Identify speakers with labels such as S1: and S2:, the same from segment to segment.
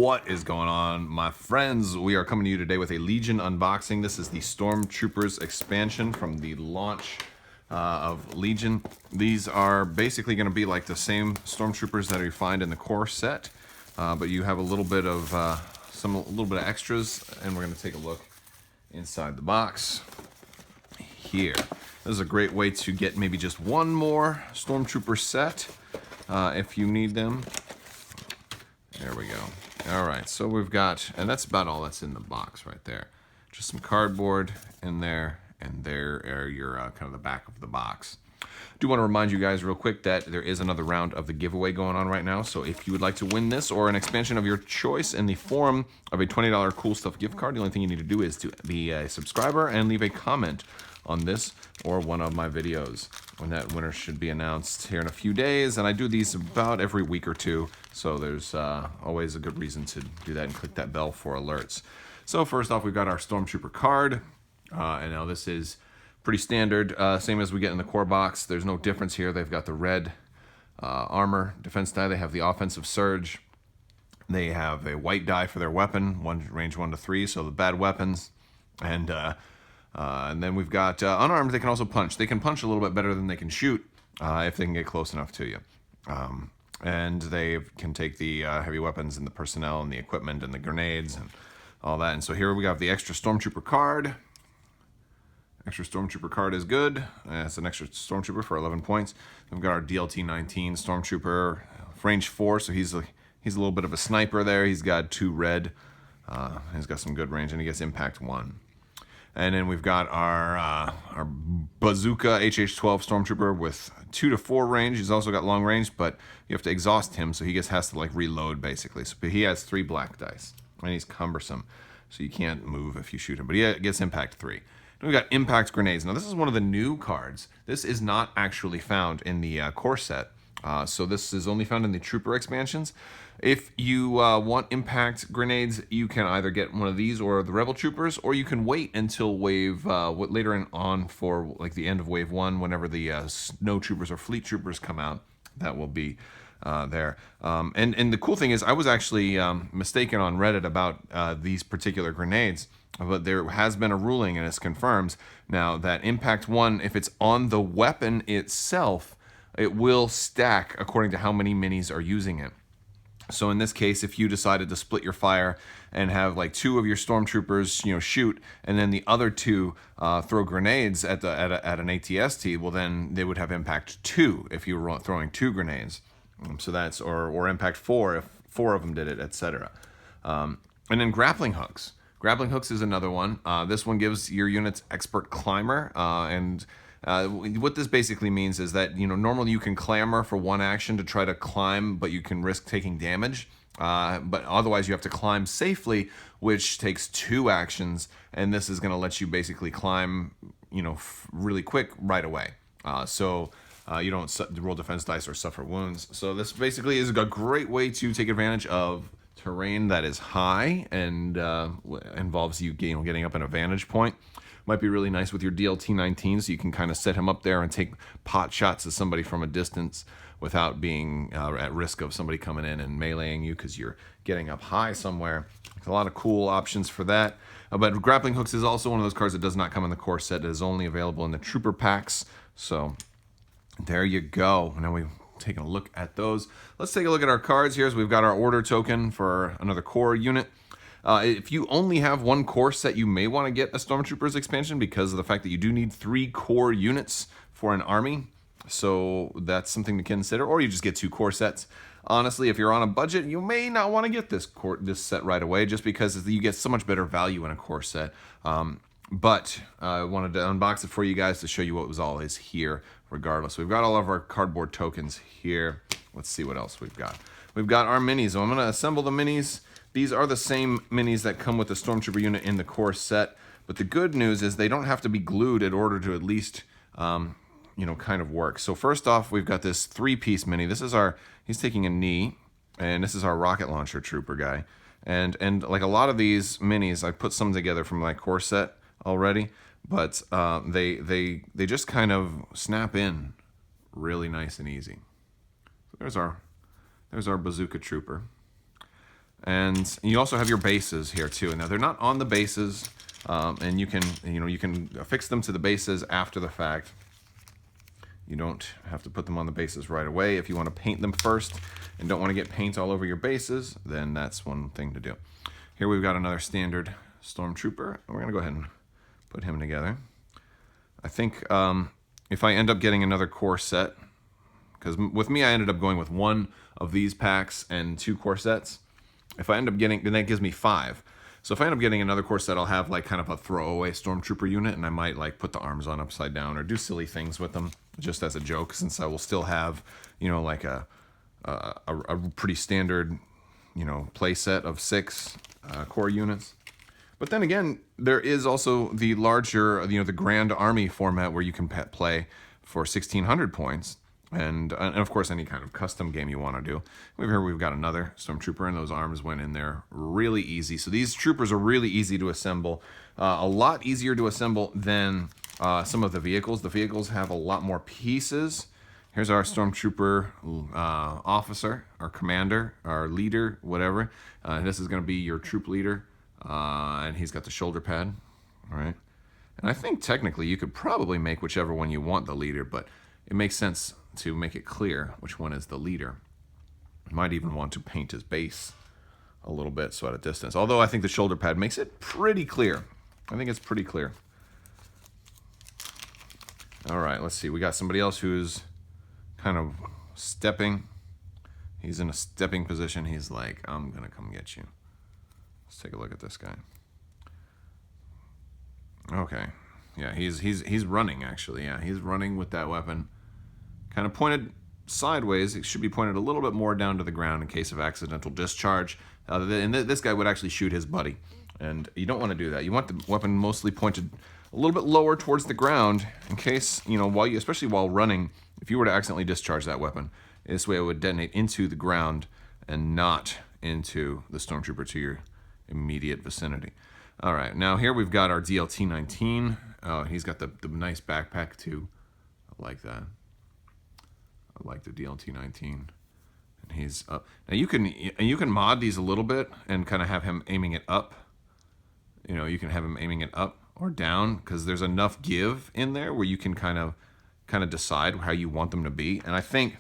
S1: What is going on, my friends? We are coming to you today with a Legion unboxing. This is the Stormtroopers expansion from the launch of Legion. These are basically going to be like the same Stormtroopers that you find in the core set, but you have a little bit of extras, and we're going to take a look inside the box here. This is a great way to get maybe just one more Stormtrooper set if you need them. There we go. All right, so we've got, and that's about all that's in the box right there. Just some cardboard in there, and there are your kind of the back of the box. I do want to remind you guys real quick that there is another round of the giveaway going on right now. So if you would like to win this or an expansion of your choice in the form of a $20 Cool Stuff gift card, the only thing you need to do is to be a subscriber and leave a comment on this or one of my videos. When that winner should be announced here in a few days, and I do these about every week or two, so there's always a good reason to do that and click that bell for alerts. So first off, we've got our Stormtrooper card, and now this is pretty standard, same as we get in the core box. There's no difference here. They've got the red armor defense die. They have the offensive surge. They have a white die for their weapon, range 1 to 3, so the bad weapons, and then we've got unarmed. They can also punch. They can punch a little bit better than they can shoot if they can get close enough to you. And they can take the heavy weapons and the personnel and the equipment and the grenades and all that. And so here we have the extra Stormtrooper card. Extra Stormtrooper card is good. It's an extra Stormtrooper for 11 points. We've got our DLT 19 Stormtrooper, range 4, so he's a little bit of a sniper there. He's got 2 red. He's got some good range, and he gets impact 1. And then we've got our Bazooka HH-12 Stormtrooper with 2 to 4 range. He's also got long range, but you have to exhaust him, so he has to like reload basically. So he has 3 black dice, and he's cumbersome, so you can't move if you shoot him. But he gets impact 3. Then we've got impact grenades. Now this is one of the new cards. This is not actually found in the core set. So this is only found in the Trooper expansions. If you want impact grenades, you can either get one of these or the Rebel Troopers, or you can wait until wave later on for like the end of wave 1, whenever the Snow Troopers or Fleet Troopers come out. That will be there. And the cool thing is, I was actually mistaken on Reddit about these particular grenades, but there has been a ruling, and it's confirmed now that impact 1, if it's on the weapon itself, it will stack according to how many minis are using it. So in this case, if you decided to split your fire and have like 2 of your Stormtroopers, shoot, and then the other 2 throw grenades at an ATST, well then they would have impact 2 if you were throwing 2 grenades. So that's or impact 4 if 4 of them did it, etc. And then grappling hooks. Grappling hooks is another one. This one gives your units expert climber, and what this basically means is that, normally you can clamber for 1 action to try to climb, but you can risk taking damage. But otherwise you have to climb safely, which takes 2 actions, and this is going to let you basically climb, really quick right away. So you don't roll defense dice or suffer wounds. So this basically is a great way to take advantage of terrain that is high and involves you getting up in a vantage point. Might be really nice with your DLT 19, so you can kind of set him up there and take pot shots at somebody from a distance without being at risk of somebody coming in and meleeing you because you're getting up high somewhere. There's a lot of cool options for that. But Grappling Hooks is also one of those cards that does not come in the core set. It is only available in the Trooper packs. So there you go. Now we've taken a look at those. Let's take a look at our cards here. So we've got our order token for another core unit. If you only have 1 core set, you may want to get a Stormtroopers expansion because of the fact that you do need 3 core units for an army. So that's something to consider. Or you just get 2 core sets. Honestly, if you're on a budget, you may not want to get this set right away just because you get so much better value in a core set. But I wanted to unbox it for you guys to show you what was all is here regardless. We've got all of our cardboard tokens here. Let's see what else we've got. We've got our minis. So I'm going to assemble the minis. These are the same minis that come with the Stormtrooper unit in the core set, but the good news is they don't have to be glued in order to at least, kind of work. So first off, we've got this 3-piece mini. This is he's taking a knee, and this is our rocket launcher trooper guy. And like a lot of these minis, I put some together from my core set already, but they just kind of snap in really nice and easy. So there's our Bazooka trooper. And you also have your bases here too. Now they're not on the bases, and you can affix them to the bases after the fact. You don't have to put them on the bases right away. If you want to paint them first and don't want to get paint all over your bases, then that's one thing to do. Here we've got another standard Stormtrooper. We're going to go ahead and put him together. I think if I end up getting another core set, because with me I ended up going with one of these packs and 2 core sets. If I end up getting, then that gives me 5. So if I end up getting another core set, I'll have like kind of a throwaway Stormtrooper unit, and I might like put the arms on upside down or do silly things with them just as a joke, since I will still have, like a pretty standard, play set of 6 core units. But then again, there is also the larger, the Grand Army format where you can play for 1,600 points. And of course, any kind of custom game you want to do. Here we've got another Stormtrooper, and those arms went in there really easy. So these troopers are really easy to assemble. A lot easier to assemble than some of the vehicles. The vehicles have a lot more pieces. Here's our Stormtrooper officer, our commander, our leader, whatever. This is going to be your troop leader. And he's got the shoulder pad, all right? And I think technically you could probably make whichever one you want the leader, but it makes sense to make it clear which one is the leader. You might even want to paint his base a little bit so at a distance. Although I think the shoulder pad makes it pretty clear. I think it's pretty clear. All right, let's see. We got somebody else who's kind of stepping. He's in a stepping position. He's like, I'm going to come get you. Let's take a look at this guy. Okay. Yeah, he's running, actually. Yeah, he's running with that weapon. Kind of pointed sideways. It should be pointed a little bit more down to the ground in case of accidental discharge. And this guy would actually shoot his buddy. And you don't want to do that. You want the weapon mostly pointed a little bit lower towards the ground in case, especially while running, if you were to accidentally discharge that weapon, this way it would detonate into the ground and not into the Stormtrooper to your immediate vicinity. All right, now here we've got our DLT-19. He's got the nice backpack too. I like that. I like the DLT-19. And he's up. Now you can mod these a little bit and kind of have him aiming it up. You can have him aiming it up or down because there's enough give in there where you can kind of decide how you want them to be. And I think,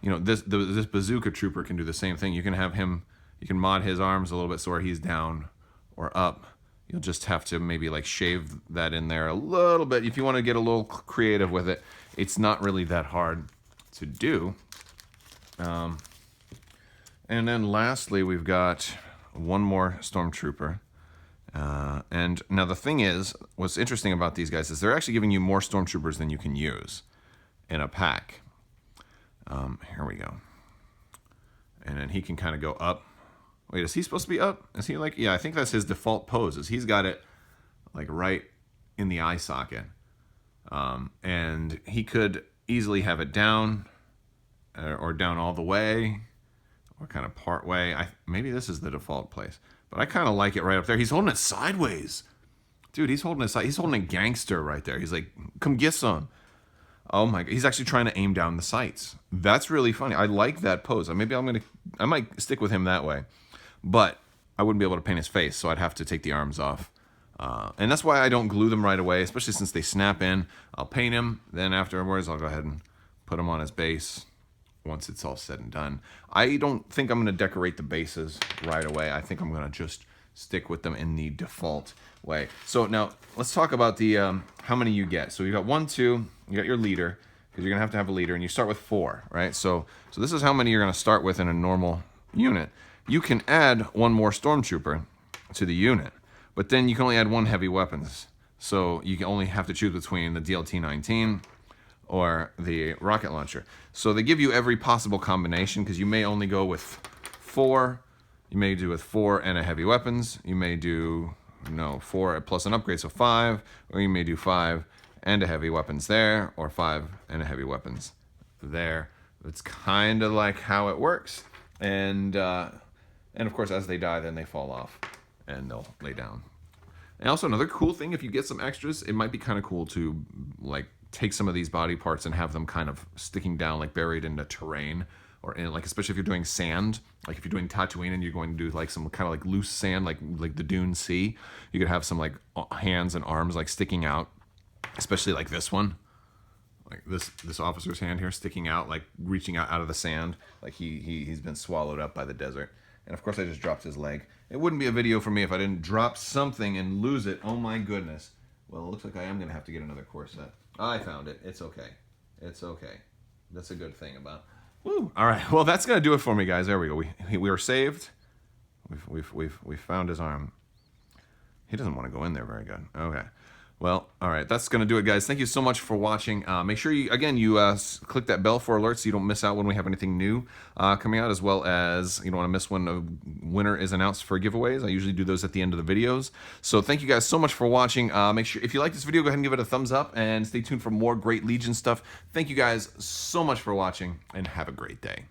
S1: this bazooka trooper can do the same thing. You can have him. You can mod his arms a little bit so where he's down or up. You'll just have to maybe like shave that in there a little bit. If you want to get a little creative with it, it's not really that hard to do. And then lastly, we've got one more Stormtrooper. And now the thing is, what's interesting about these guys is they're actually giving you more Stormtroopers than you can use in a pack. Here we go. And then he can kind of go up. Wait, is he supposed to be up? Is he like, yeah, I think that's his default pose. Is he's got it like right in the eye socket. And he could easily have it down or down all the way or kind of part way. Maybe this is the default place, but I kind of like it right up there. He's holding it sideways. Dude, he's holding a gangster right there. He's like, come get some. Oh my God, he's actually trying to aim down the sights. That's really funny. I like that pose. Maybe I might stick with him that way. But I wouldn't be able to paint his face, so I'd have to take the arms off. And that's why I don't glue them right away, especially since they snap in. I'll paint him, then afterwards I'll go ahead and put him on his base once it's all said and done. I don't think I'm going to decorate the bases right away. I think I'm going to just stick with them in the default way. So now let's talk about the how many you get. So you got 1, 2, you got your leader, because you're going to have a leader, and you start with 4, right? So this is how many you're going to start with in a normal unit. You can add one more Stormtrooper to the unit, but then you can only add 1 heavy weapons. So you can only have to choose between the DLT-19 or the rocket launcher. So they give you every possible combination because you may only go with 4. You may do with 4 and a heavy weapons. You may do 4 plus an upgrade, so 5, or you may do 5 and a heavy weapons there, or 5 and a heavy weapons there. It's kind of like how it works. And of course, as they die, then they fall off and they'll lay down. And also another cool thing, if you get some extras, it might be kind of cool to like take some of these body parts and have them kind of sticking down, like buried in the terrain or in, like, especially if you're doing sand, like if you're doing Tatooine and you're going to do like some kind of like loose sand, like the Dune Sea, you could have some like hands and arms like sticking out, especially like this one. Like this officer's hand here sticking out, like reaching out of the sand, like he's been swallowed up by the desert. And of course I just dropped his leg. It wouldn't be a video for me if I didn't drop something and lose it. Oh my goodness. Well, it looks like I am gonna have to get another corset. I found it. It's okay. It's okay. That's a good thing about. Woo. All right. Well, that's gonna do it for me, guys. There we go. We were saved. We've found his arm. He doesn't want to go in there very good. Okay. Well, all right, that's going to do it, guys. Thank you so much for watching. Make sure, you click that bell for alerts so you don't miss out when we have anything new coming out, as well as you don't want to miss when a winner is announced for giveaways. I usually do those at the end of the videos. So thank you guys so much for watching. Make sure, if you like this video, go ahead and give it a thumbs up, and stay tuned for more great Legion stuff. Thank you guys so much for watching, and have a great day.